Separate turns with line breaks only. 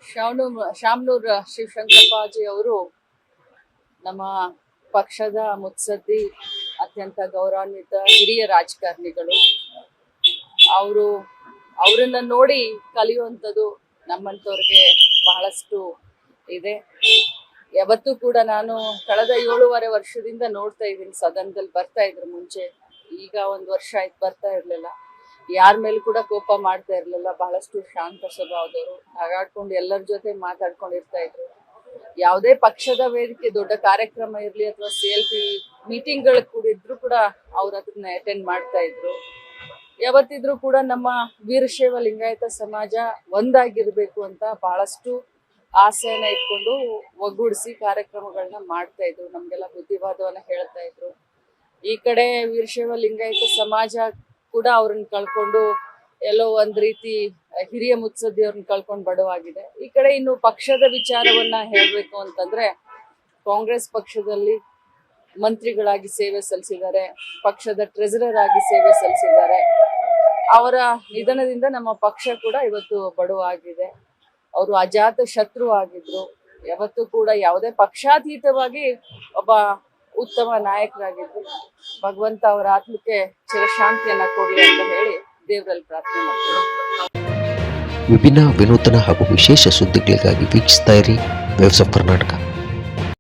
ಶಾಮನೂರ್ ಶಿವಶಂಕರಪ್ಪಾಜಿ ಅವರು ನಮ್ಮ ಪಕ್ಷದ ಮುತ್ಸದ್ದಿ, ಅತ್ಯಂತ ಗೌರವಾನ್ವಿತ ಹಿರಿಯ ರಾಜಕಾರಣಿಗಳು. ಅವರನ್ನ ನೋಡಿ ಕಲಿಯುವಂಥದ್ದು ನಮ್ಮಂಥವ್ರಿಗೆ ಬಹಳಷ್ಟು ಇದೆ. ಯಾವತ್ತೂ ಕೂಡ ನಾನು ಕಳೆದ 7.5 ವರ್ಷದಿಂದ ನೋಡ್ತಾ ಇದ್ದೀನಿ. ಸದನದಲ್ಲಿ ಬರ್ತಾ ಇದ್ರು ಮುಂಚೆ, ಈಗ 1 ವರ್ಷ ಆಯ್ತು ಬರ್ತಾ ಇರ್ಲಿಲ್ಲ. ಯಾರ ಮೇಲೂ ಕೂಡ ಕೋಪ ಮಾಡ್ತಾ ಇರ್ಲಿಲ್ಲ. ಬಹಳಷ್ಟು ಶಾಂತ ಸ್ವಭಾವದವರು, ನಗಾಡ್ಕೊಂಡು ಎಲ್ಲರ ಜೊತೆ ಮಾತಾಡ್ಕೊಂಡಿರ್ತಾ ಇದ್ರು. ಯಾವುದೇ ಪಕ್ಷದ ವೇದಿಕೆ ದೊಡ್ಡ ಕಾರ್ಯಕ್ರಮ ಇರ್ಲಿ ಅಥವಾ CLP ಮೀಟಿಂಗ್ಗಳು ಕೂಡ ಇದ್ರು ಕೂಡ ಅವ್ರು ಅದನ್ನ ಅಟೆಂಡ್ ಮಾಡ್ತಾ ಇದ್ರು. ಯಾವತ್ತಿದ್ರು ಕೂಡ ನಮ್ಮ ವೀರಶೈವ ಲಿಂಗಾಯತ ಸಮಾಜ ಒಂದಾಗಿರ್ಬೇಕು ಅಂತ ಬಹಳಷ್ಟು ಆಸೆಯನ್ನ ಇಟ್ಕೊಂಡು ಒಗ್ಗೂಡಿಸಿ ಕಾರ್ಯಕ್ರಮಗಳನ್ನ ಮಾಡ್ತಾ ಇದ್ರು. ನಮ್ಗೆಲ್ಲ ಬುದ್ಧಿವಾದವನ್ನ ಹೇಳ್ತಾ ಇದ್ರು. ಈ ಕಡೆ ವೀರಶೈವ ಲಿಂಗಾಯತ ಸಮಾಜ ಕೂಡ ಅವ್ರನ್ನ ಕಳ್ಕೊಂಡು ಎಲ್ಲೋ ಒಂದ್ ರೀತಿ ಹಿರಿಯ ಮುತ್ಸದ್ದಿ ಅವ್ರನ್ನ ಕಳ್ಕೊಂಡು ಬಡವಾಗಿದೆ. ಈ ಕಡೆ ಇನ್ನು ಪಕ್ಷದ ವಿಚಾರವನ್ನ ಹೇಳ್ಬೇಕು ಅಂತಂದ್ರೆ, ಕಾಂಗ್ರೆಸ್ ಪಕ್ಷದಲ್ಲಿ ಮಂತ್ರಿಗಳಾಗಿ ಸೇವೆ ಸಲ್ಲಿಸಿದ್ದಾರೆ, ಪಕ್ಷದ ಟ್ರೆಜರರ್ ಆಗಿ ಸೇವೆ ಸಲ್ಲಿಸಿದ್ದಾರೆ. ಅವರ ನಿಧನದಿಂದ ನಮ್ಮ ಪಕ್ಷ ಕೂಡ ಇವತ್ತು ಬಡವಾಗಿದೆ. ಅವರು ಅಜಾತ ಶತ್ರು ಆಗಿದ್ರು. ಯಾವತ್ತೂ ಕೂಡ ಯಾವುದೇ ಪಕ್ಷಾತೀತವಾಗಿ ಒಬ್ಬ ಉತ್ತಮ ನಾಯಕರಾಗಿದ್ರು. ಭಗವಂತ ಅವರ ಆತ್ಮಕ್ಕೆ ಚಿರಶಾಂತಿಯನ್ನ ಕೊಡಲಿ ಅಂತ ಹೇಳಿ ದೇವರಲ್ಲಿ ಪ್ರಾರ್ಥನೆ ಮಾಡ್ತೀನಿ.
ವಿಭಿನ್ನ, ವಿನೂತನ ಹಾಗೂ ವಿಶೇಷ ಸುದ್ದಿಗಳಿಗಾಗಿ ವೀಕ್ಷಿಸ್ತಾ ಇರಿ ವೇವ್ಸ್ ಆಫ್ ಕರ್ನಾಟಕ.